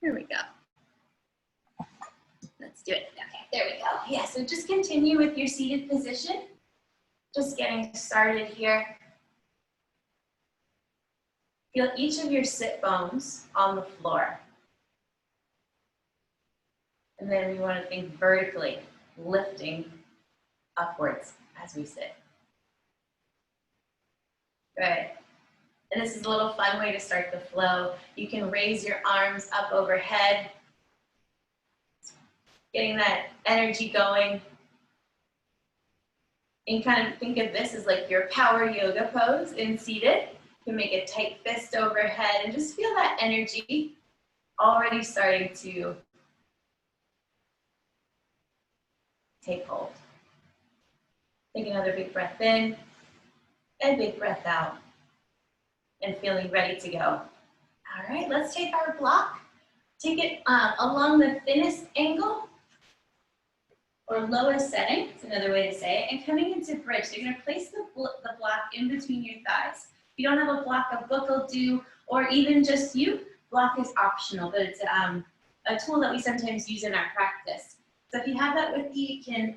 Here we go. Let's do it. Okay, there we go. Yeah, so just continue with your seated position. Just getting started here. Feel each of your sit bones on the floor. And then we want to think vertically, lifting upwards as we sit. Good. And this is a little fun way to start the flow. You can raise your arms up overhead, getting that energy going. And kind of think of this as like your power yoga pose in seated. You can make a tight fist overhead and just feel that energy already starting to take hold. Take another big breath in and big breath out. And feeling ready to go. All right, let's take our block. Take it along the thinnest angle or lowest setting, it's another way to say it, and coming into bridge. So you're gonna place the block in between your thighs. If you don't have a block, a book will do, or even just you, block is optional, but it's a tool that we sometimes use in our practice. So if you have that with you, you can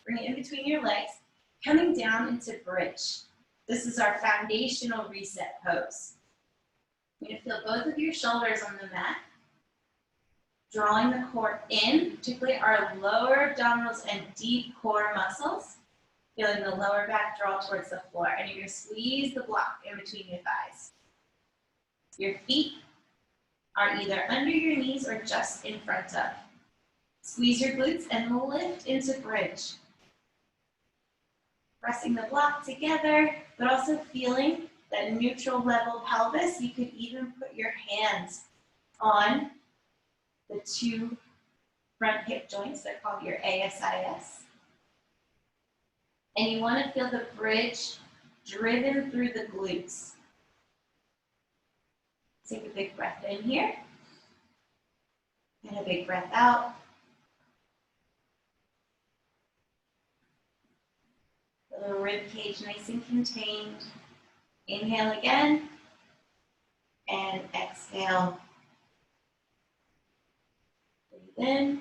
bring it in between your legs, coming down into bridge. This is our foundational reset pose. You're gonna feel both of your shoulders on the mat, drawing the core in, particularly our lower abdominals and deep core muscles. Feeling the lower back draw towards the floor, and you're gonna squeeze the block in between your thighs. Your feet are either under your knees or just in front of. Squeeze your glutes and lift into bridge. Pressing the block together, but also feeling that neutral level pelvis. You could even put your hands on the two front hip joints. They're called your ASIS. And you want to feel the bridge driven through the glutes. Take a big breath in here. And a big breath out. The rib cage nice and contained. Inhale again. And exhale. Breathe in.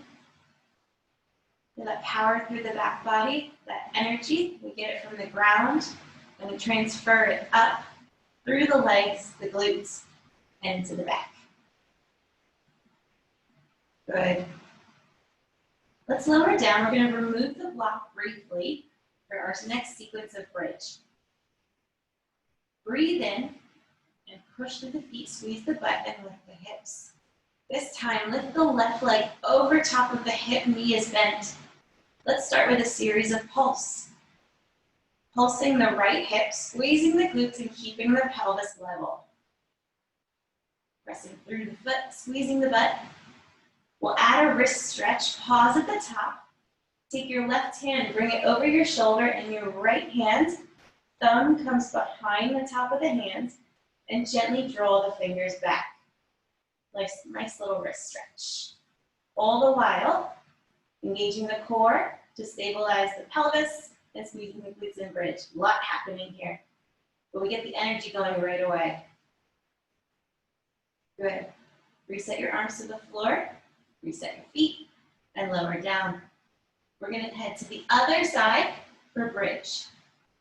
Feel that power through the back body, that energy. We get it from the ground, and we transfer it up through the legs, the glutes, and to the back. Good. Let's lower down. We're going to remove the block briefly for our next sequence of bridge. Breathe in and push through the feet, squeeze the butt, and lift the hips. This time, lift the left leg over top of the hip, knee is bent. Let's start with a series of pulse. Pulsing the right hip, squeezing the glutes and keeping the pelvis level. Pressing through the foot, squeezing the butt. We'll add a wrist stretch, pause at the top. Take your left hand, bring it over your shoulder, and your right hand, thumb comes behind the top of the hand, and gently draw the fingers back. Nice little wrist stretch. All the while, engaging the core to stabilize the pelvis and squeezing the glutes and bridge. A lot happening here, but we get the energy going right away. Good. Reset your arms to the floor, reset your feet, and lower down. We're going to head to the other side for bridge.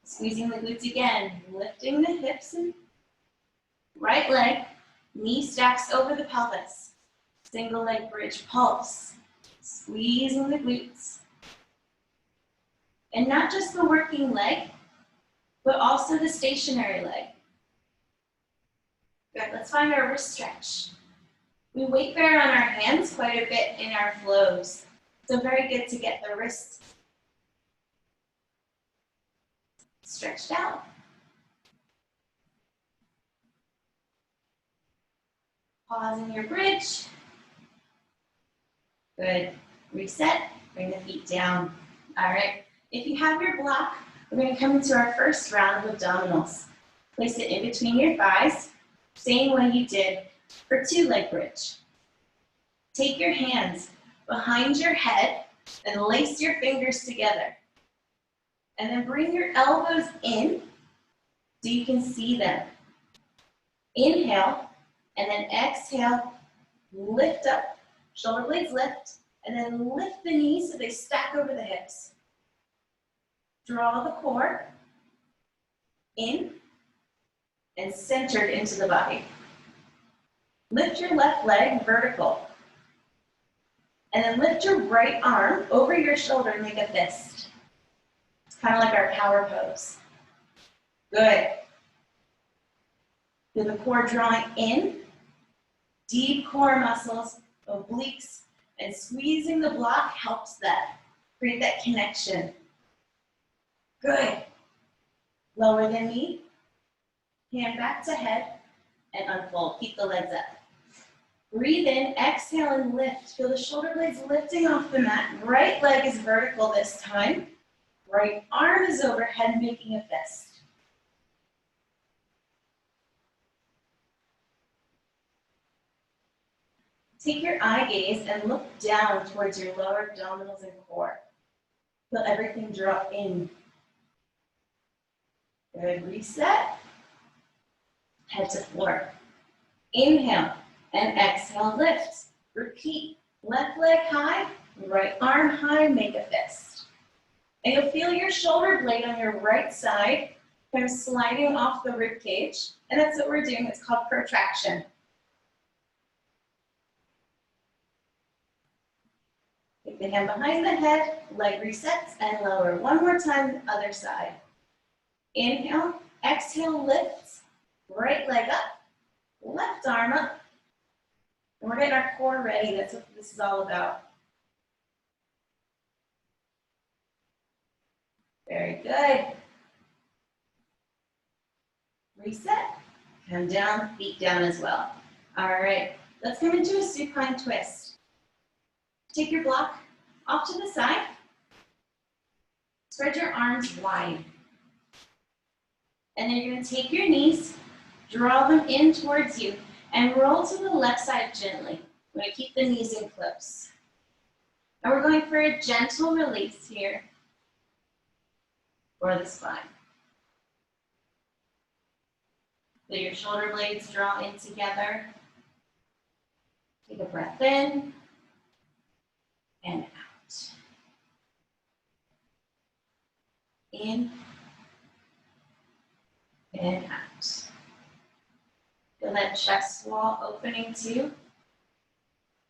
Squeezing the glutes again, lifting the hips and right leg, knee stacks over the pelvis. Single leg bridge pulse. Squeezing the glutes. And not just the working leg, but also the stationary leg. Good, let's find our wrist stretch. We weight bear on our hands quite a bit in our flows. So very good to get the wrists stretched out. Pause in your bridge. Good. Reset, bring the feet down. All right, if you have your block, we're going to come into our first round of abdominals. Place it in between your thighs, same way you did for two-leg bridge. Take your hands behind your head and lace your fingers together. And then bring your elbows in so you can see them. Inhale, and then exhale, Lift up, shoulder blades lift, and then lift the knees so they stack over the hips. Draw the core in and centered into the body. Lift your left leg vertical. And then lift your right arm over your shoulder and make a fist. It's kind of like our power pose. Good. Feel the core drawing in. Deep core muscles, obliques, and squeezing the block helps that. Create that connection. Good. Lower the knee. Hand back to head and unfold. Keep the legs up. Breathe in, exhale, and lift. Feel the shoulder blades lifting off the mat. Right leg is vertical this time. Right arm is overhead, making a fist. Take your eye gaze and look down towards your lower abdominals and core. Feel everything draw in. Good, reset. Head to floor. Inhale and exhale, lift. Repeat, left leg high, right arm high, make a fist. And you'll feel your shoulder blade on your right side kind of sliding off the rib cage. And that's what we're doing, it's called protraction. Take the hand behind the head, leg resets and lower. One more time, the other side. Inhale, exhale, lift, right leg up, left arm up. And we're getting our core ready. That's what this is all about. Very good. Reset. Come down, feet down as well. All right, let's come into a supine twist. Take your block off to the side. Spread your arms wide. And then you're going to take your knees, draw them in towards you, and roll to the left side gently. We're going to keep the knees in close. And we're going for a gentle release here for the spine. Feel your shoulder blades draw in together. Take a breath in and out. In and out. Feel that chest wall opening too.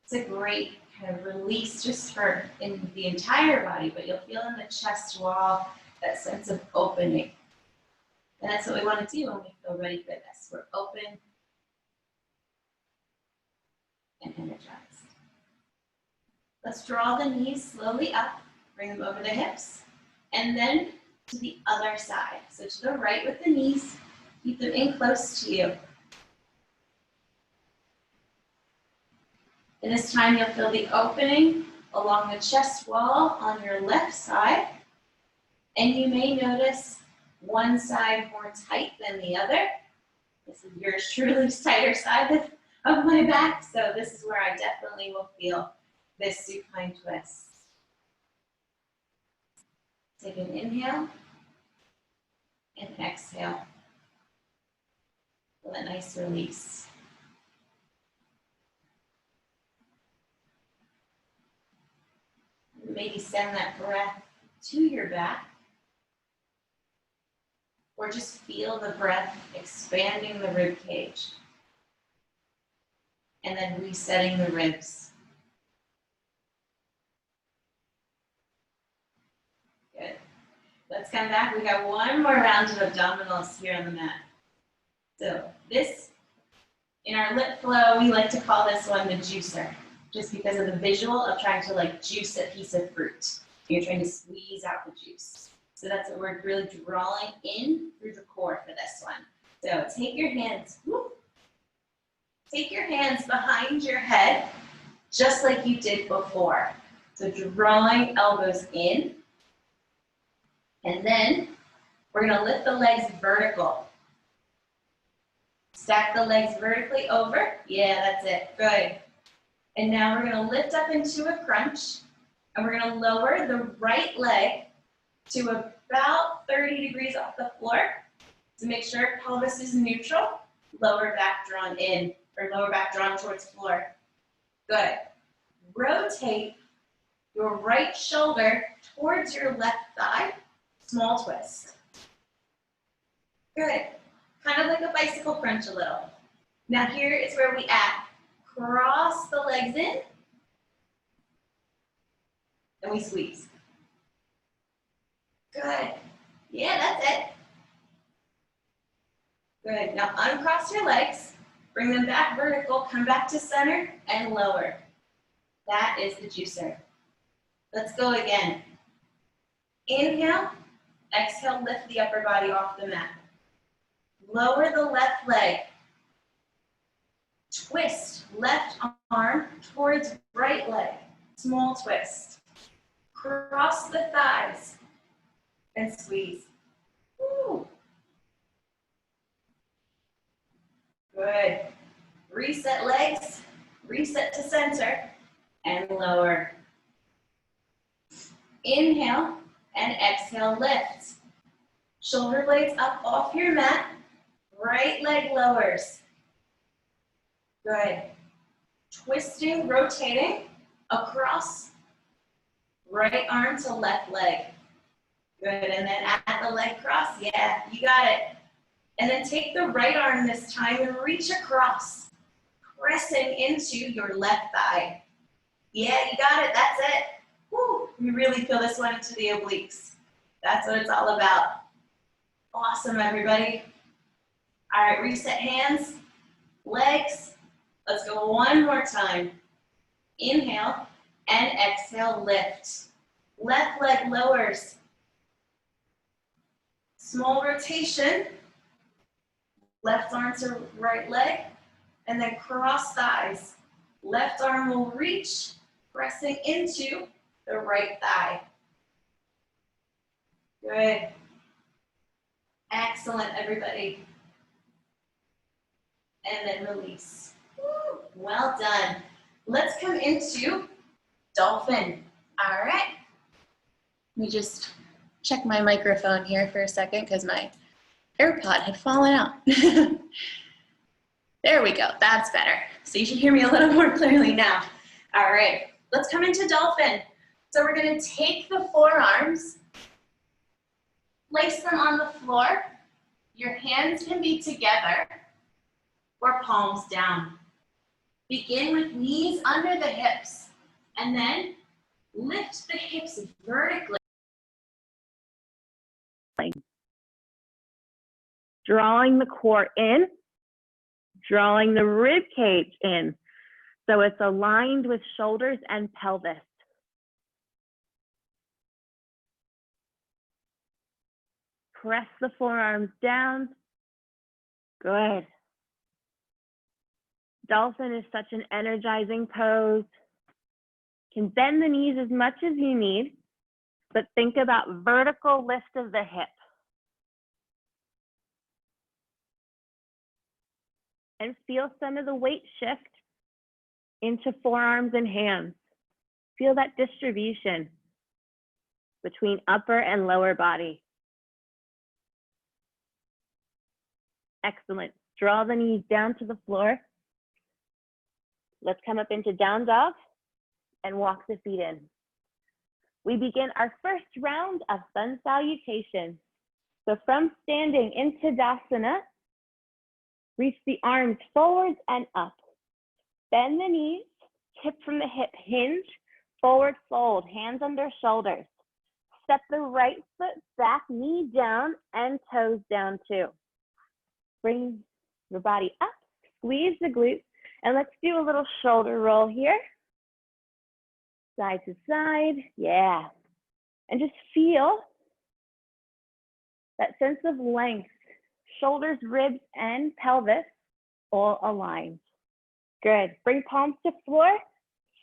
It's a great kind of release just for in the entire body, but you'll feel in the chest wall that sense of opening. And that's what we want to do when we feel ready for this. We're open and energized. Let's draw the knees slowly up, bring them over the hips, and then to the other side. So to the right with the knees, keep them in close to you. And this time you'll feel the opening along the chest wall on your left side. And you may notice one side more tight than the other. This is yours truly tighter side of my back. So this is where I definitely will feel this supine twist. Take an inhale and exhale. Feel a nice release. Maybe send that breath to your back. Or just feel the breath expanding the rib cage. And then resetting the ribs. Good. Let's come back. We got one more round of abdominals here on the mat. So this, in our LYT flow, we like to call this one the juicer, just because of the visual of trying to like juice a piece of fruit. You're trying to squeeze out the juice. So that's what we're really drawing in through the core for this one. So take your hands, take your hands behind your head, just like you did before. So drawing elbows in. And then we're gonna lift the legs vertical. Stack the legs vertically over. Yeah, that's it, good. And now we're gonna lift up into a crunch, and we're gonna lower the right leg to about 30 degrees off the floor to make sure pelvis is neutral, lower back drawn in, or lower back drawn towards floor. Good. Rotate your right shoulder towards your left thigh. Small twist. Good. Kind of like a bicycle crunch a little. Now here is where we add. Cross the legs in. And we squeeze. Good. Yeah, that's it. Good. Now uncross your legs. Bring them back vertical. Come back to center and lower. That is the juicer. Let's go again. Inhale. Exhale, lift the upper body off the mat. Lower the left leg. Twist left arm towards right leg. Small twist. Cross the thighs and squeeze. Woo. Good. Reset legs, reset to center, and lower. Inhale and exhale, lift. Shoulder blades up off your mat. Right leg lowers. Good. Twisting, rotating across. Right arm to left leg. Good, and then add the leg cross. Yeah, you got it. And then take the right arm this time and reach across, pressing into your left thigh. Yeah, you got it, that's it. Woo, you really feel this one into the obliques. That's what it's all about. Awesome, everybody. All right, reset hands, legs. Let's go one more time. Inhale and exhale, lift. Left leg lowers. Small rotation. Left arm to right leg, and then cross thighs. Left arm will reach, pressing into the right thigh. Good. Excellent, everybody. And then release. Woo. Well done. Let's come into dolphin. All right. Let me just check my microphone here for a second because my AirPod had fallen out. There we go, that's better. So you should hear me a little more clearly now. All right, let's come into dolphin. So we're gonna take the forearms, place them on the floor. Your hands can be together or palms down. Begin with knees under the hips and then lift the hips vertically. Drawing the core in, drawing the rib cage in, so it's aligned with shoulders and pelvis. Press the forearms down. Good. Dolphin is such an energizing pose. You can bend the knees as much as you need, but think about vertical lift of the hip. And feel some of the weight shift into forearms and hands. Feel that distribution between upper and lower body. Excellent. Draw the knees down to the floor. Let's come up into down dog and walk the feet in. We begin our first round of sun salutation. So from standing in Tadasana, reach the arms forwards and up. Bend the knees, tip from the hip, hinge, forward fold, hands under shoulders. Step the right foot back, knee down, and toes down too. Bring your body up, squeeze the glutes, and let's do a little shoulder roll here. Side to side, yeah. And just feel that sense of length. Shoulders, ribs, and pelvis all aligned. Good. Bring palms to floor,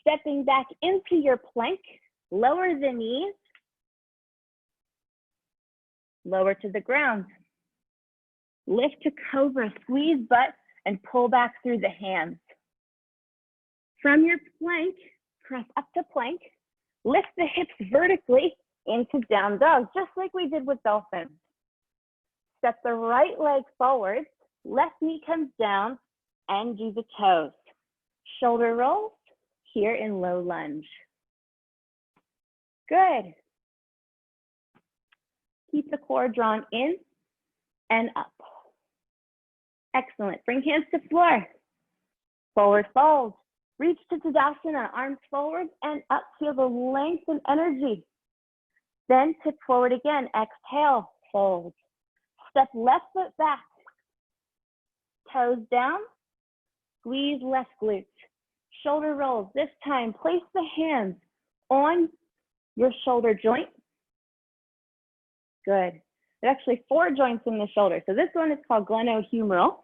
stepping back into your plank. Lower the knees. Lower to the ground. Lift to cobra, squeeze butt, and pull back through the hands. From your plank, press up to plank. Lift the hips vertically into down dog, just like we did with dolphin. Step the right leg forward, left knee comes down, and do the toes. Shoulder rolls, here in low lunge. Good. Keep the core drawn in and up. Excellent. Bring hands to floor. Forward fold. Reach to Tadasana, arms forward and up. Feel the length and energy. Then tip forward again. Exhale, fold. Step left foot back. Toes down. Squeeze left glute. Shoulder rolls. This time, place the hands on your shoulder joint. Good. There's actually 4 joints in the shoulder. So this one is called glenohumeral,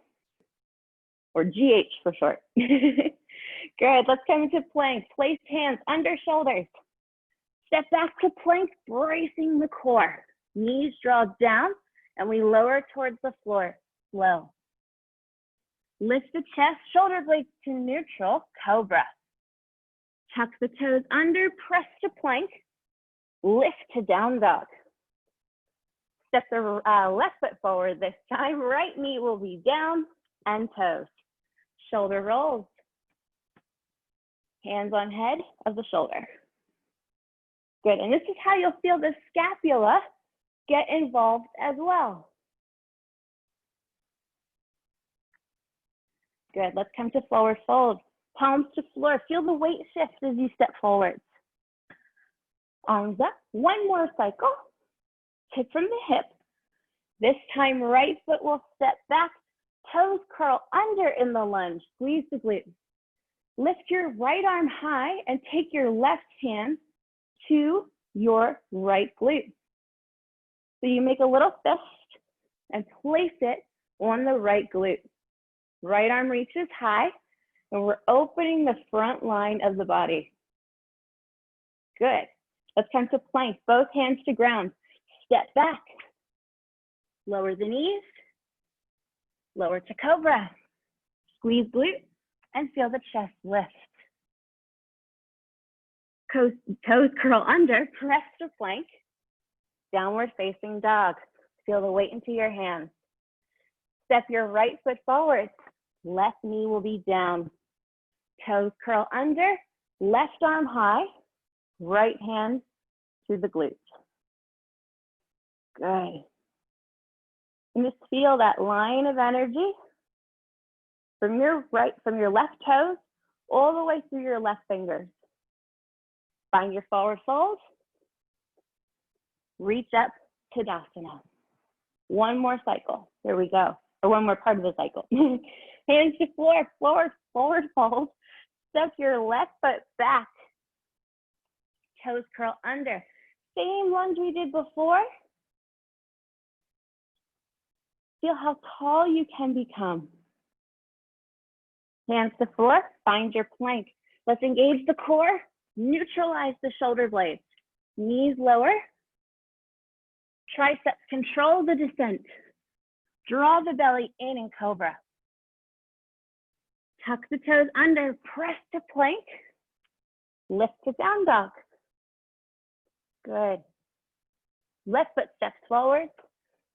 or GH for short. Good. Let's come into plank. Place hands under shoulders. Step back to plank, bracing the core. Knees draw down, and we lower towards the floor. Slow. Lift the chest, shoulder blades to neutral, cobra. Tuck the toes under, press to plank, lift to down dog. Step the left foot forward this time, right knee will be down and toes. Shoulder rolls. Hands on head of the shoulder. Good, and this is how you'll feel the scapula get involved as well. Good, let's come to forward fold. Palms to floor, feel the weight shift as you step forward. Arms up, one more cycle. Tip from the hip. This time, right foot will step back, toes curl under in the lunge, squeeze the glute. Lift your right arm high and take your left hand to your right glute. So you make a little fist and place it on the right glute. Right arm reaches high, and we're opening the front line of the body. Good. Let's come to plank, both hands to ground. Step back. Lower the knees. Lower to cobra. Squeeze glute and feel the chest lift. Toes curl under, press to plank. Downward facing dog. Feel the weight into your hands. Step your right foot forward. Left knee will be down. Toes curl under, left arm high, right hand to the glute. Good. And just feel that line of energy from your left toes all the way through your left fingers. Find your forward fold. Reach up to Tadasana. One more cycle. Here we go. Or one more part of the cycle. Hands to floor, forward fold. Step your left foot back. Toes curl under. Same lunge we did before. Feel how tall you can become. Hands to floor, find your plank. Let's engage the core, neutralize the shoulder blades. Knees lower. Triceps control the descent. Draw the belly in cobra. Tuck the toes under, press to plank. Lift to down dog. Good. Left foot steps forward.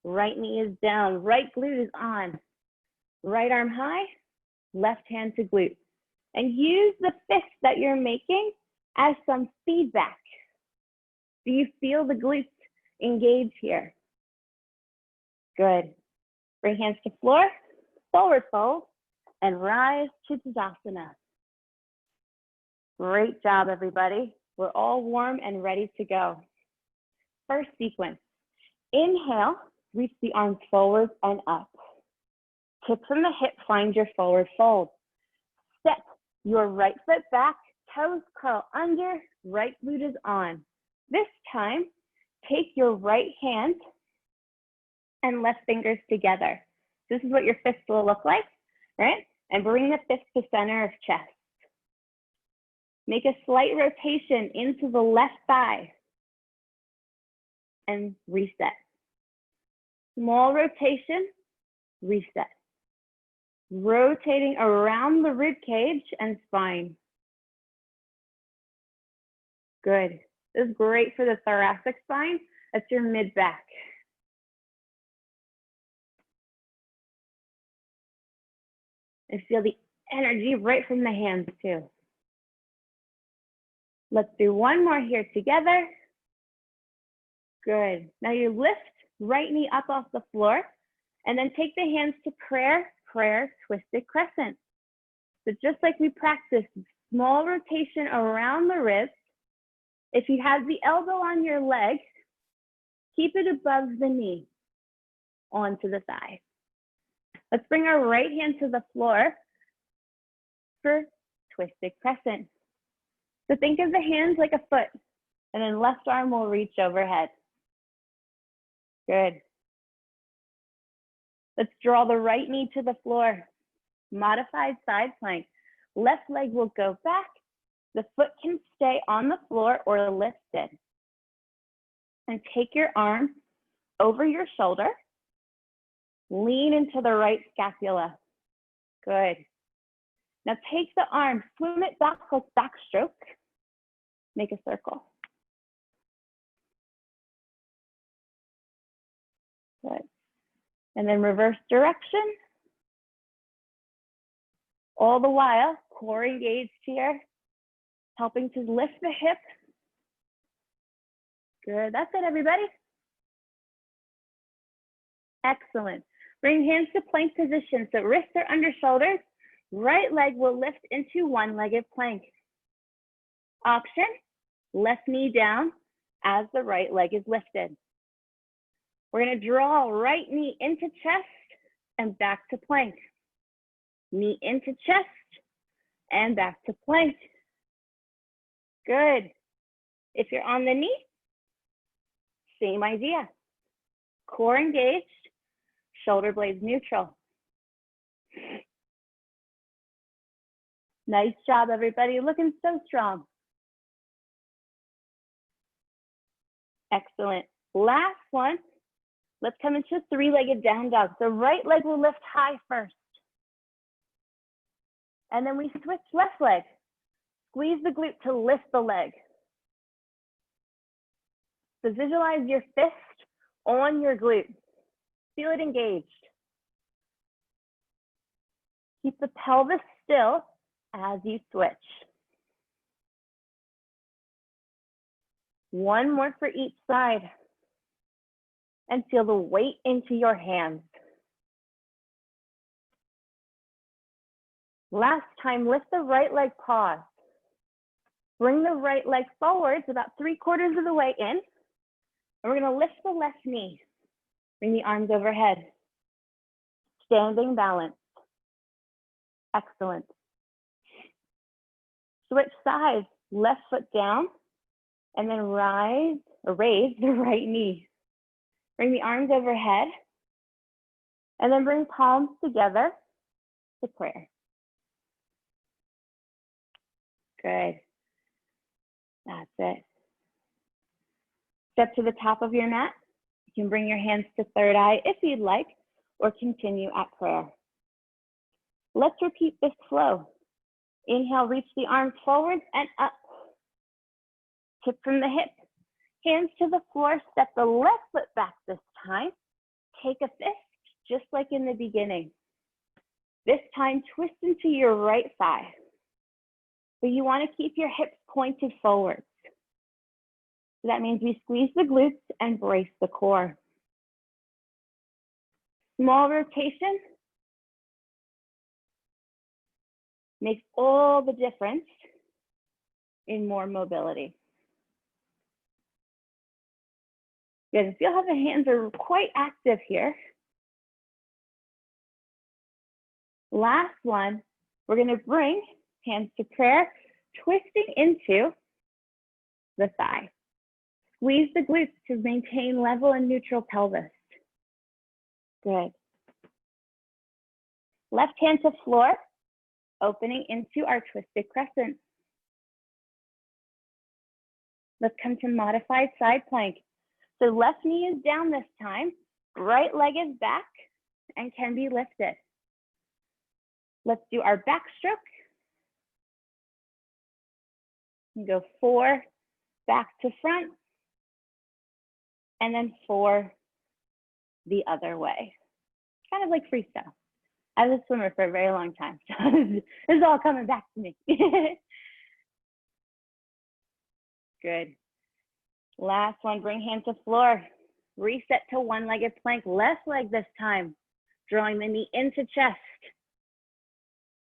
Right knee is down. Right glute is on. Right arm high. Left hand to glute. And use the fist that you're making as some feedback. Do you feel the glutes engage here? Good. Bring hands to floor, forward fold, and rise to Tadasana. Great job, everybody. We're all warm and ready to go. First sequence. Inhale, reach the arms forward and up. Tip from the hip, find your forward fold. Step your right foot back, toes curl under, right glute is on. This time, take your right hand and left fingers together. This is what your fist will look like, right? And bring the fist to center of chest. Make a slight rotation into the left thigh and reset. Small rotation, reset. Rotating around the rib cage and spine. Good. This is great for the thoracic spine. That's your mid-back. And feel the energy right from the hands too. Let's do one more here together. Good. Now you lift right knee up off the floor and then take the hands to prayer, prayer, twisted crescent. So just like we practiced, small rotation around the wrist. If you have the elbow on your leg, keep it above the knee, onto the thigh. Let's bring our right hand to the floor for twisted crescent. So think of the hands like a foot, and then left arm will reach overhead. Good. Let's draw the right knee to the floor. Modified side plank. Left leg will go back. The foot can stay on the floor or lifted. And take your arm over your shoulder. Lean into the right scapula. Good. Now take the arm, swim it back like backstroke. Make a circle. Good. And then reverse direction. All the while, core engaged here, helping to lift the hip. Good, that's it, everybody. Excellent. Bring hands to plank position. So wrists are under shoulders. Right leg will lift into one-legged plank. Option, left knee down as the right leg is lifted. We're going to draw right knee into chest and back to plank. Knee into chest and back to plank. Good. If you're on the knee, same idea. Core engaged, shoulder blades neutral. Nice job, everybody. Looking so strong. Excellent. Last one. Let's come into three-legged down dog. So right leg will lift high first. And then we switch left leg. Squeeze the glute to lift the leg. So visualize your fist on your glute. Feel it engaged. Keep the pelvis still as you switch. One more for each side. And feel the weight into your hands. Last time, lift the right leg, pause. Bring the right leg forwards about 3/4 of the way in. And we're gonna lift the left knee. Bring the arms overhead. Standing balance. Excellent. Switch sides, left foot down, and then rise or raise the right knee. Bring the arms overhead, and then bring palms together to prayer. Good. That's it. Step to the top of your mat. You can bring your hands to third eye if you'd like, or continue at prayer. Let's repeat this flow. Inhale, reach the arms forward and up. Tip from the hip. Hands to the floor, step the left foot back this time. Take a fist, just like in the beginning. This time, twist into your right thigh. But you want to keep your hips pointed forward. So that means we squeeze the glutes and brace the core. Small rotation makes all the difference in more mobility. Good. Feel how the hands are quite active here. Last one, we're going to bring hands to prayer, twisting into the thigh. Squeeze the glutes to maintain level and neutral pelvis. Good. Left hand to floor, opening into our twisted crescent. Let's come to modified side plank. So left knee is down this time, right leg is back and can be lifted. Let's do our backstroke. You go 4 back to front, and then 4 the other way. Kind of like freestyle. I was a swimmer for a very long time, so this is all coming back to me. Good. Last one, bring hand to floor. Reset to one-legged plank, left leg this time. Drawing the knee into chest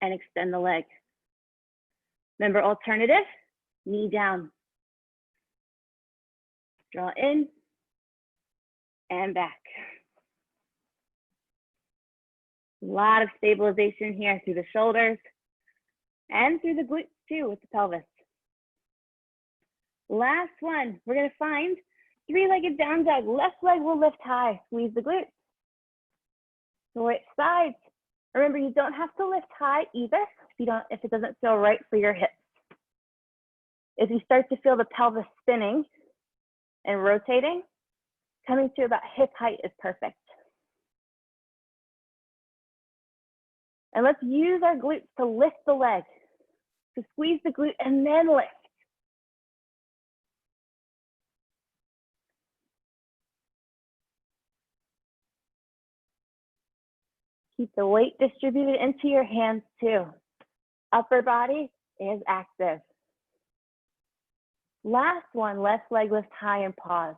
and extend the leg. Remember, alternative, knee down. Draw in and back. A lot of stabilization here through the shoulders and through the glutes too with the pelvis. Last one, we're gonna find three-legged down dog. Left leg will lift high, squeeze the glutes. Switch sides. Remember, you don't have to lift high either if it doesn't feel right for your hips. If you start to feel the pelvis spinning and rotating, coming to about hip height is perfect. And let's use our glutes to lift the leg, to squeeze the glute and then lift. Keep the weight distributed into your hands too. Upper body is active. Last one, left leg lift high and pause.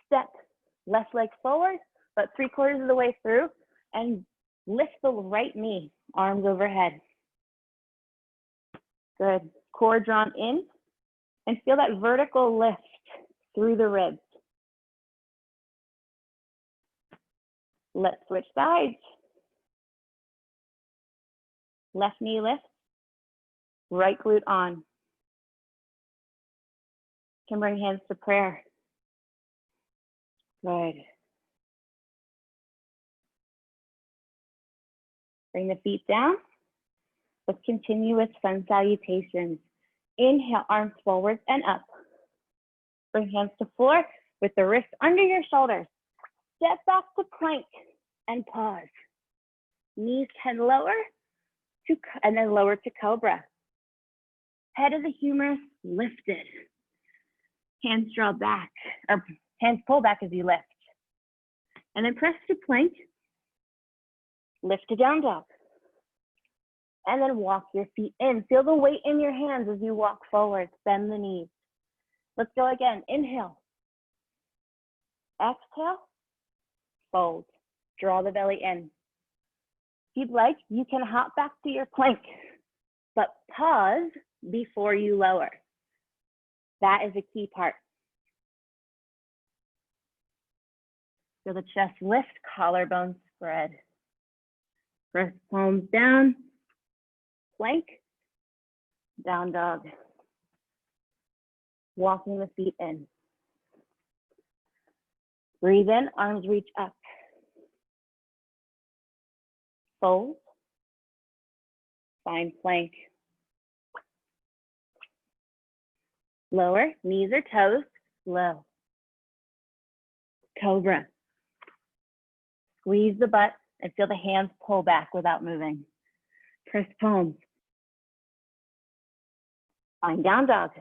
Step left leg forward, but 3/4 of the way through, and lift the right knee, arms overhead. Good. Core drawn in, and feel that vertical lift through the ribs. Let's switch sides. Left knee lift, right glute on. Can bring hands to prayer. Good. Bring the feet down. Let's continue with sun salutations. Inhale, arms forward and up. Bring hands to floor with the wrists under your shoulders. Step back to plank and pause. Knees can lower and then lower to cobra. Head of the humerus lifted. Hands draw back, or hands pull back as you lift. And then press to plank. Lift to down dog. And then walk your feet in. Feel the weight in your hands as you walk forward. Bend the knees. Let's go again. Inhale. Exhale. Fold. Draw the belly in. If you'd like, you can hop back to your plank, but pause before you lower. That is a key part. Feel the chest lift, collarbone spread. Press palms down. Plank, down dog. Walking the feet in. Breathe in, arms reach up. Fold. Find plank. Lower, knees or toes, low. Cobra. Squeeze the butt and feel the hands pull back without moving. Press palms. Find down dog.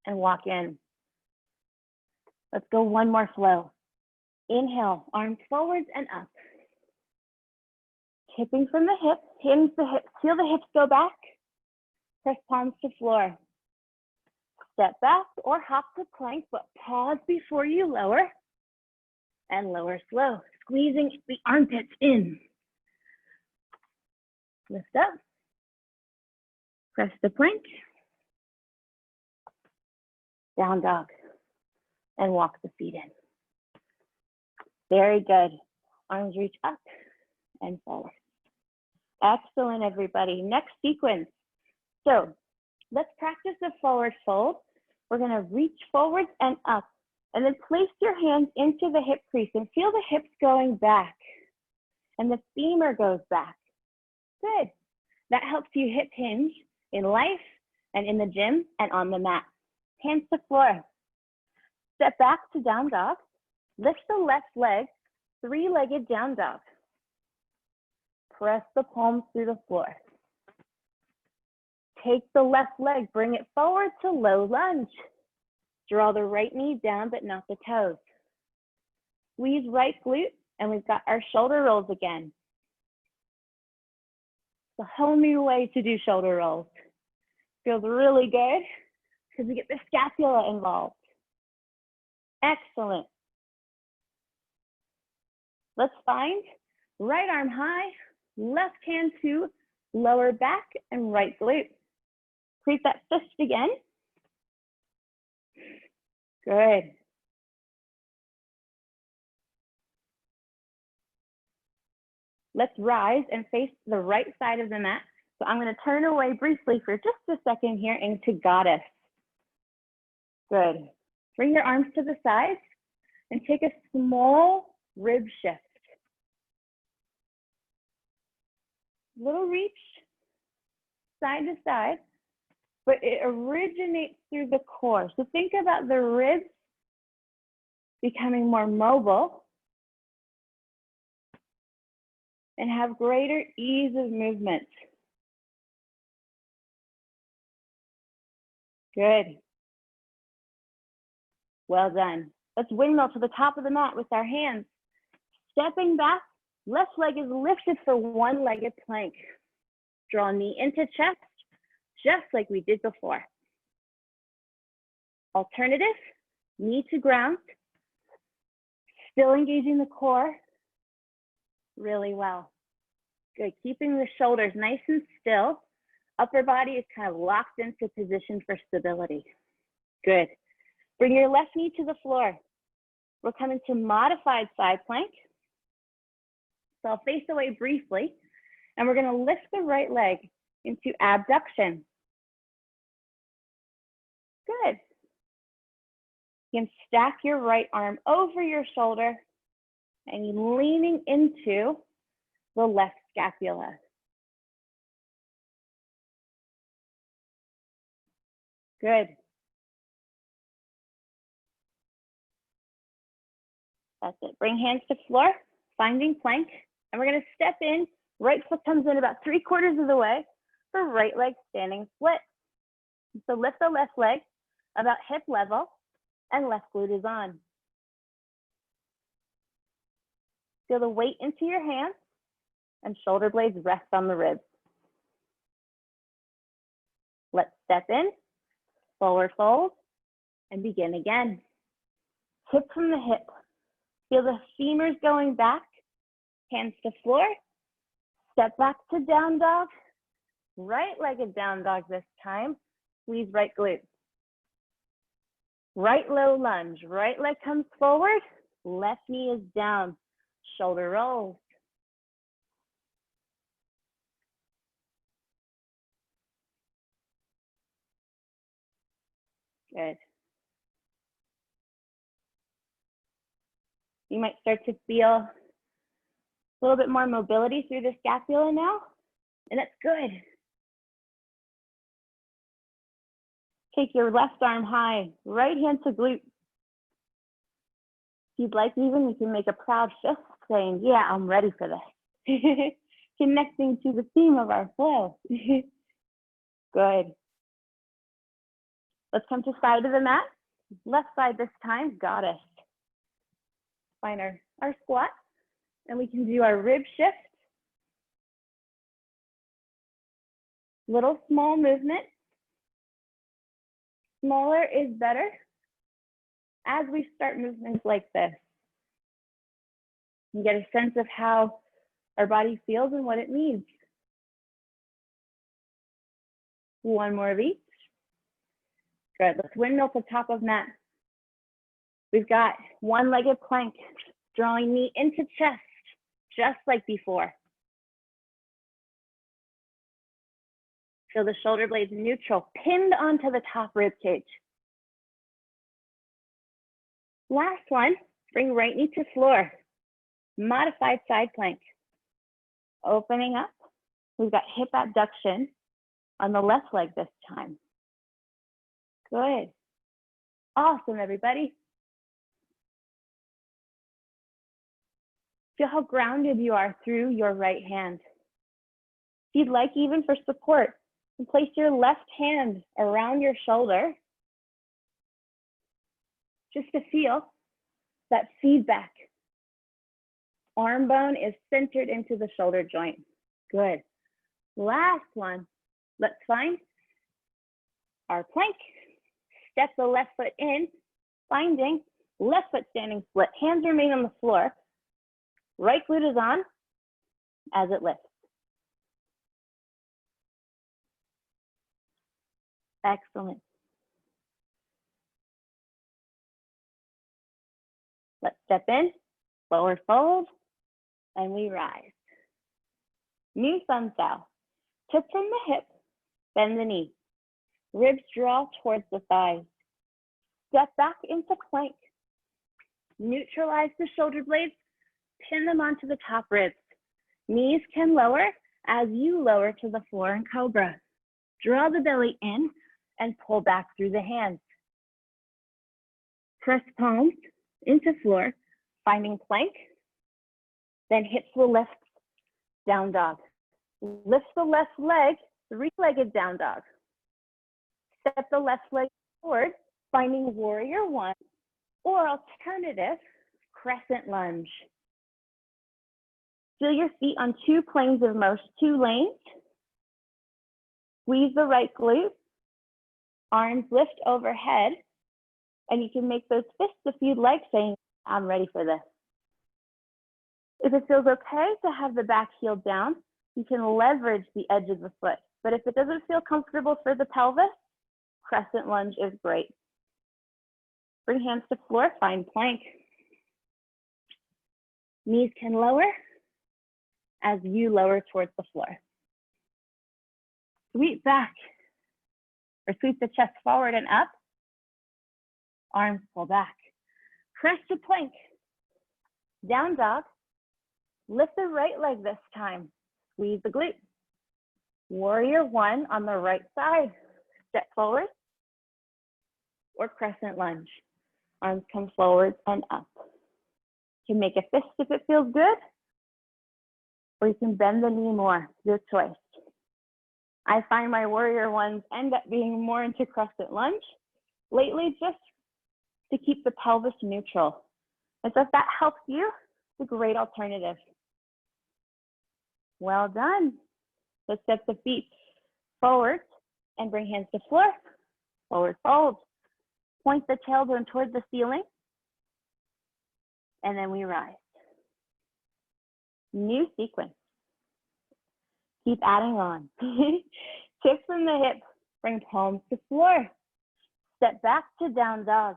And walk in. Let's go one more flow. Inhale, arms forwards and up. Tipping from the hips, hinge the hips, feel the hips go back. Press palms to floor. Step back or hop to plank, but pause before you lower. And lower slow, squeezing the armpits in. Lift up. Press the plank. Down dog. And walk the feet in. Very good. Arms reach up and forward. Excellent, everybody. Next sequence. So let's practice the forward fold. We're going to reach forwards and up, and then place your hands into the hip crease and feel the hips going back, and the femur goes back. Good. That helps you hip hinge in life and in the gym and on the mat. Hands to floor. Step back to down dog. Lift the left leg, three-legged down dog. Press the palms through the floor. Take the left leg, bring it forward to low lunge. Draw the right knee down, but not the toes. Squeeze right glute, and we've got our shoulder rolls again. It's a whole new way to do shoulder rolls. Feels really good because we get the scapula involved. Excellent. Let's find right arm high, left hand to lower back and right glute. Create that fist again. Good. Let's rise and face the right side of the mat. So I'm going to turn away briefly for just a second here into goddess. Good. Bring your arms to the sides and take a small rib shift. Little reach, side to side, but it originates through the core. So think about the ribs becoming more mobile and have greater ease of movement. Good. Well done. Let's windmill to the top of the mat with our hands. Stepping back, left leg is lifted for one-legged plank. Draw knee into chest, just like we did before. Alternative, knee to ground. Still engaging the core really well. Good, keeping the shoulders nice and still. Upper body is kind of locked into position for stability. Good. Bring your left knee to the floor. We're coming to modified side plank. So I'll face away briefly, and we're going to lift the right leg into abduction. Good. You can stack your right arm over your shoulder and you're leaning into the left scapula. Good. That's it. Bring hands to floor, finding plank, and we're going to step in. Right foot comes in about 3/4 of the way for right leg standing split. So lift the left leg about hip level and left glute is on. Feel the weight into your hands and shoulder blades rest on the ribs. Let's step in, forward fold, and begin again. Hip from the hip. Feel the femurs going back, hands to floor. Step back to down dog. Right-legged down dog this time. Squeeze right glute. Right low lunge. Right leg comes forward. Left knee is down. Shoulder rolls. Good. You might start to feel a little bit more mobility through the scapula now, and that's good. Take your left arm high, right hand to glute. If you'd like, even you can make a proud fist saying, yeah, I'm ready for this. Connecting to the theme of our flow. Good. Let's come to side of the mat. Left side this time, goddess. Find our squat, and we can do our rib shift. Little small movement. Smaller is better as we start movements like this. You get a sense of how our body feels and what it needs. One more of each. Good, let's windmill to top of mat. We've got one-legged plank, drawing knee into chest, just like before. Feel the shoulder blades neutral, pinned onto the top rib cage. Last one, bring right knee to floor. Modified side plank. Opening up, we've got hip abduction on the left leg this time. Good. Awesome, everybody. Feel how grounded you are through your right hand. If you'd like, even for support, and place your left hand around your shoulder just to feel that feedback. Arm bone is centered into the shoulder joint. Good. Last one. Let's find our plank. Step the left foot in, finding left foot standing split. Hands remain on the floor. Right glute is on as it lifts. Excellent. Let's step in, forward fold, and we rise. New sun style. Tip from the hip, bend the knee. Ribs draw towards the thighs. Step back into plank. Neutralize the shoulder blades, pin them onto the top ribs. Knees can lower as you lower to the floor in cobra. Draw the belly in and pull back through the hands. Press palms into floor, finding plank. Then hips will lift, down dog. Lift the left leg, three-legged down dog. Step the left leg forward, finding warrior one, or alternative, crescent lunge. Feel your feet on two planes of motion, two lanes. Squeeze the right glute, arms lift overhead, and you can make those fists if you'd like, saying, I'm ready for this. If it feels okay to have the back heel down, you can leverage the edge of the foot. But if it doesn't feel comfortable for the pelvis, crescent lunge is great. Bring hands to floor, find plank. Knees can lower as you lower towards the floor. Sweep back, or sweep the chest forward and up. Arms pull back. Press to plank. Down dog. Lift the right leg this time. Squeeze the glute. Warrior one on the right side. Step forward. Or crescent lunge. Arms come forward and up. You can make a fist if it feels good. Or you can bend the knee more. Your choice. I find my warrior ones end up being more into crescent lunge lately, just to keep the pelvis neutral. And so if that helps you, it's a great alternative. Well done. Let's step the feet forward and bring hands to floor. Forward fold. Point the tailbone toward the ceiling. And then we rise. New sequence. Keep adding on. Tip from the hip. Bring palms to floor. Step back to down dog.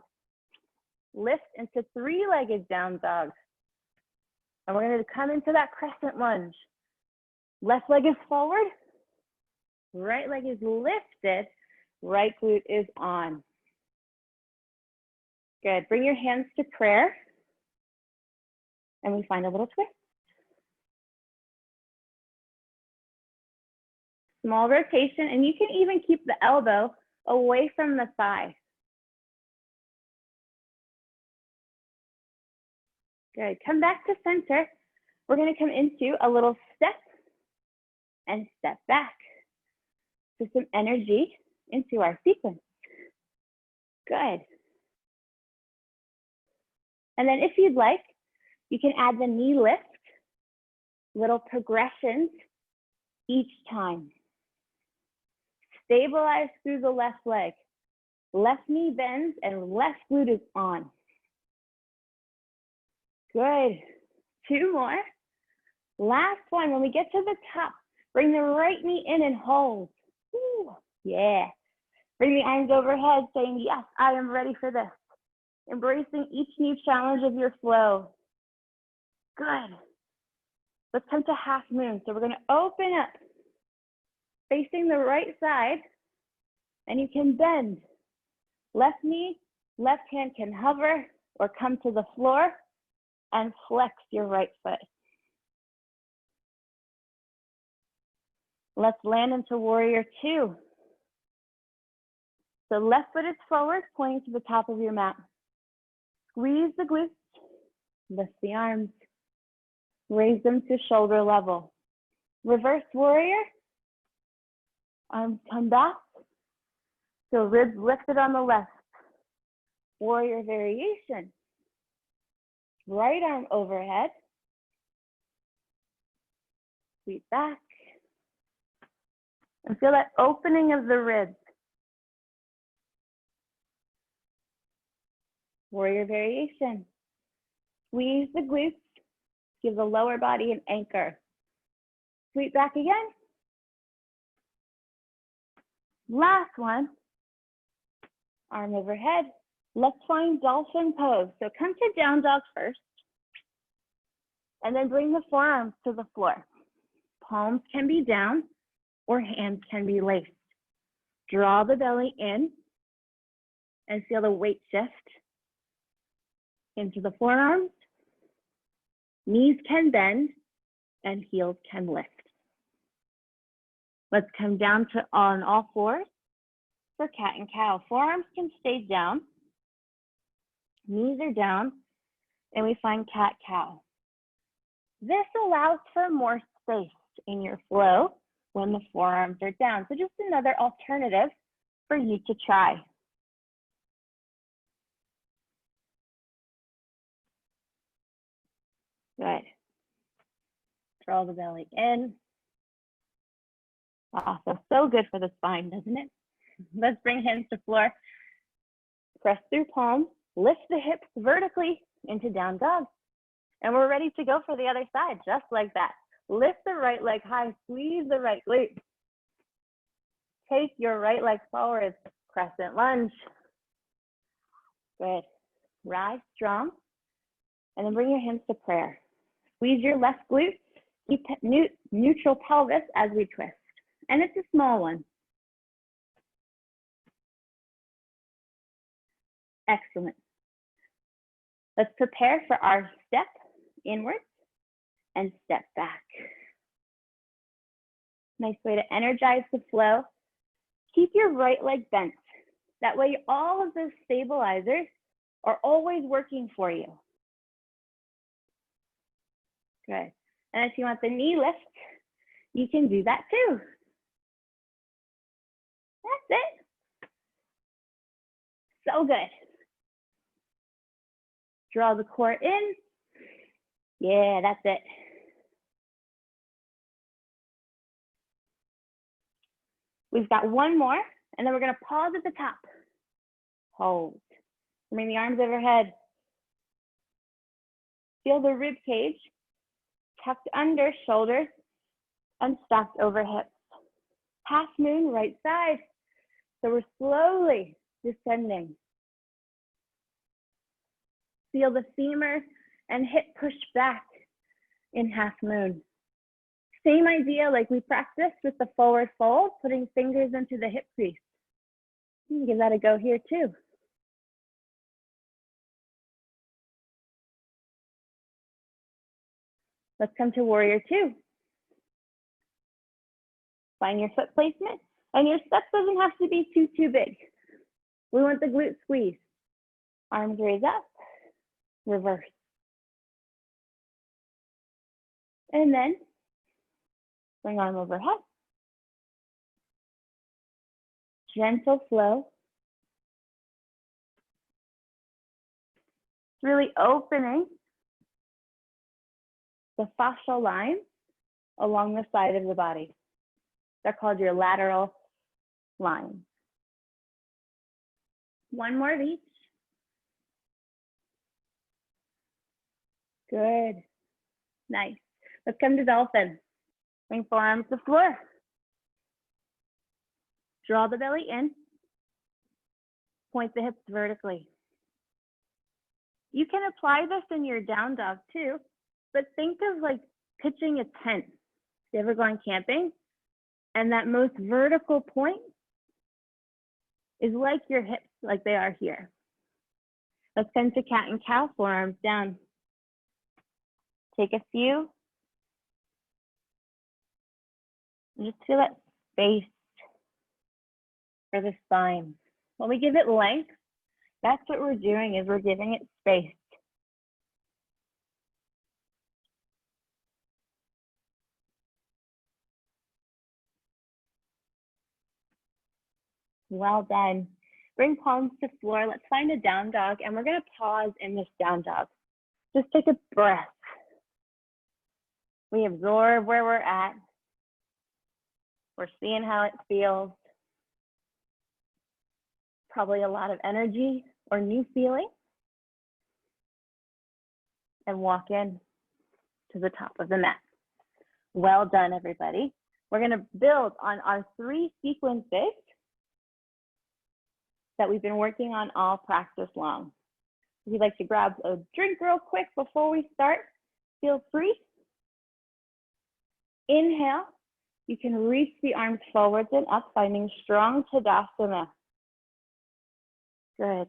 Lift into three-legged down dog. And we're going to come into that crescent lunge. Left leg is forward. Right leg is lifted. Right glute is on. Good. Bring your hands to prayer. And we find a little twist. Small rotation, and you can even keep the elbow away from the thigh. Good. Come back to center. We're going to come into a little step and step back. So some energy into our sequence. Good. And then if you'd like, you can add the knee lift, little progressions each time. Stabilize through the left leg. Left knee bends and left glute is on. Good. Two more. Last one. When we get to the top, bring the right knee in and hold. Ooh, yeah. Bring the arms overhead, saying, yes, I am ready for this. Embracing each new challenge of your flow. Good. Let's come to half moon. So we're going to open up, facing the right side, and you can bend. Left knee, left hand can hover or come to the floor and flex your right foot. Let's land into warrior two. So left foot is forward, pointing to the top of your mat. Squeeze the glutes, lift the arms, raise them to shoulder level. Reverse warrior, arms come back, so ribs lifted on the left. Warrior variation, right arm overhead, sweep back, and feel that opening of the ribs. Warrior variation. Squeeze the glutes, give the lower body an anchor. Sweep back again. Last one, arm overhead. Let's find dolphin pose. So come to down dog first, and then bring the forearms to the floor. Palms can be down or hands can be laced. Draw the belly in and feel the weight shift into the forearms. Knees can bend and heels can lift. Let's come down to on all fours for cat and cow. Forearms can stay down, knees are down, and we find cat cow. This allows for more space in your flow when the forearms are down. So just another alternative for you to try. Good. Draw the belly in. Awesome. So good for the spine, doesn't it? Let's bring hands to floor. Press through palms. Lift the hips vertically into down dog. And we're ready to go for the other side, just like that. Lift the right leg high. Squeeze the right glute. Take your right leg forward. Crescent lunge. Good. Rise strong. And then bring your hands to prayer. Squeeze your left glute. Keep neutral pelvis as we twist. And it's a small one. Excellent. Let's prepare for our step inwards and step back. Nice way to energize the flow. Keep your right leg bent. That way all of those stabilizers are always working for you. Good. And if you want the knee lift, you can do that too. That's it. So good. Draw the core in. Yeah, that's it. We've got one more, and then we're going to pause at the top. Hold. Bring the arms overhead. Feel the rib cage tucked under shoulders and stacked over hips. Half moon right side. So we're slowly descending. Feel the femur and hip push back in half moon. Same idea like we practiced with the forward fold, putting fingers into the hip crease. You can give that a go here too. Let's come to warrior two. Find your foot placement, and your step doesn't have to be too big. We want the glute squeeze. Arms raise up, reverse. And then bring arm overhead. Gentle flow. It's really opening the fascial lines along the side of the body. They're called your lateral lines. One more of each. Good. Nice. Let's come to dolphin. Bring forearms to the floor. Draw the belly in. Point the hips vertically. You can apply this in your down dog too, but think of like pitching a tent. You ever gone camping? And that most vertical point is like your hips, like they are here. Let's come to cat and cow, forearms down. Take a few. And just feel that space for the spine. When we give it length, that's what we're doing, is we're giving it space. Well done. Bring palms to floor. Let's find a down dog, and we're going to pause in this down dog. Just take a breath. We absorb where we're at. We're seeing how it feels. Probably a lot of energy or new feeling. and walk in to the top of the mat. Well done, everybody. We're going to build on our 3 sequences that we've been working on all practice long. If you'd like to grab a drink real quick before we start, feel free. Inhale, you can reach the arms forwards and up, finding strong Tadasana. Good.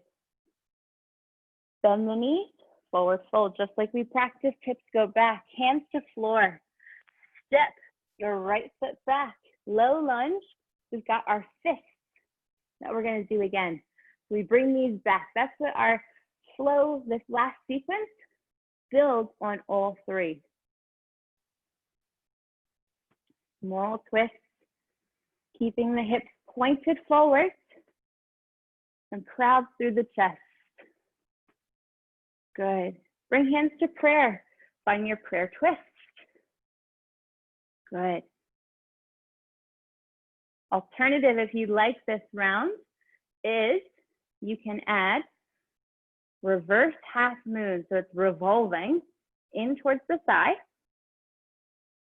Bend the knees, forward fold, just like we practiced. Hips go back, hands to floor. Step your right foot back. Low lunge, we've got our fists that we're gonna do again. We bring these back. That's what our flow, this last sequence, builds on all 3. Small twists, keeping the hips pointed forward and crowd through the chest. Good. Bring hands to prayer. Find your prayer twist. Good. Alternative, if you like this round, is you can add reverse half moon. So it's revolving in towards the thigh.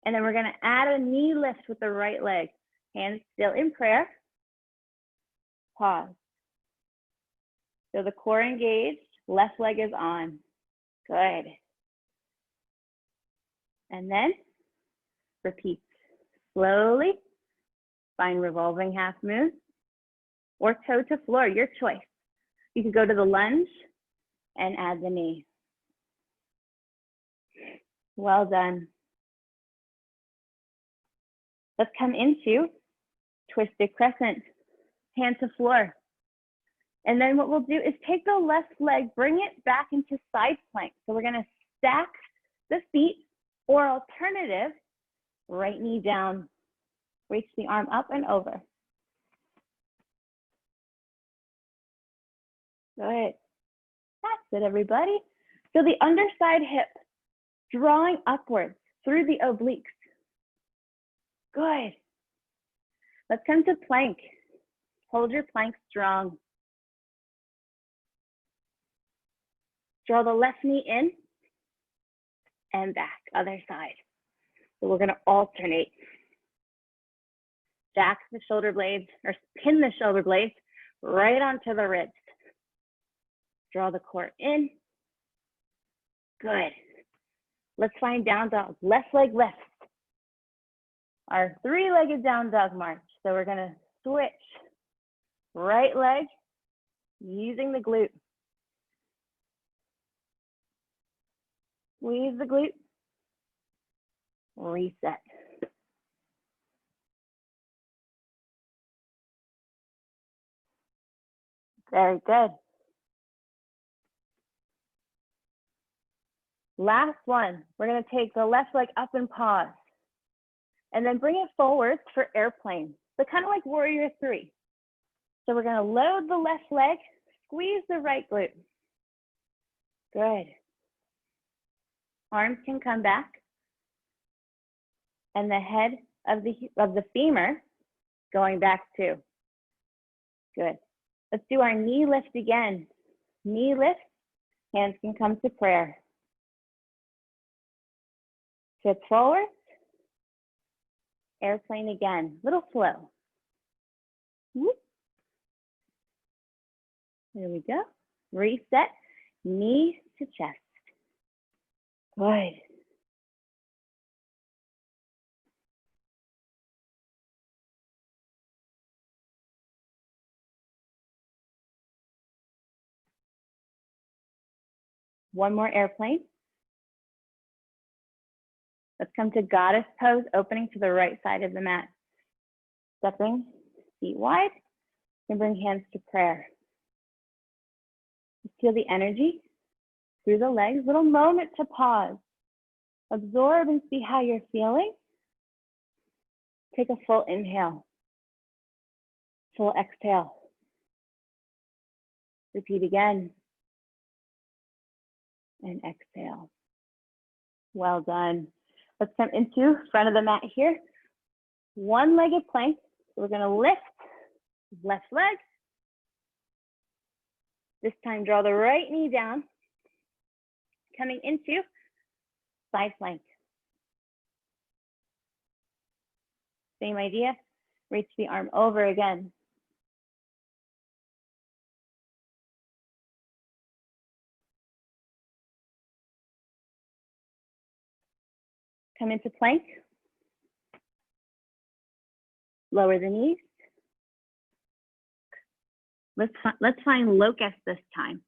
And then we're going to add a knee lift with the right leg. Hands still in prayer. Pause. So the core engaged, left leg is on. Good. And then repeat. Slowly find revolving half moon or toe to floor, your choice. You can go to the lunge and add the knee. Well done. Let's come into twisted crescent, hand to floor. And then what we'll do is take the left leg, bring it back into side plank. So we're gonna stack the feet, or alternative, right knee down, reach the arm up and over. Good. That's it, everybody. So the underside hip, drawing upwards through the obliques. Good. Let's come to plank. Hold your plank strong. Draw the left knee in and back, other side. So we're gonna alternate. Stack the shoulder blades, or pin the shoulder blades right onto the ribs. Draw the core in. Good. Let's find down dog. Left leg lifts. Our 3-legged down dog march. So we're gonna switch. Right leg, using the glute. Squeeze the glute. Reset. Very good. Last one, we're gonna take the left leg up and pause. And then bring it forward for airplane. So kind of like warrior 3. So we're gonna load the left leg, squeeze the right glute. Good. Arms can come back. And the head of the femur going back too. Good. Let's do our knee lift again. Knee lift, hands can come to prayer. Tip forward. Airplane again, little flow. Whoop. There we go. Reset, knee to chest. Good. One more airplane. Let's come to goddess pose, opening to the right side of the mat. Stepping feet wide, and bring hands to prayer. Feel the energy through the legs. Little moment to pause. Absorb and see how you're feeling. Take a full inhale. Full exhale. Repeat again. And exhale. Well done. Let's come into front of the mat here. One-legged plank. So we're gonna lift left leg. This time, draw the right knee down. Coming into side plank. Same idea, reach the arm over again. Come into plank. Lower the knees. Let's find locust this time.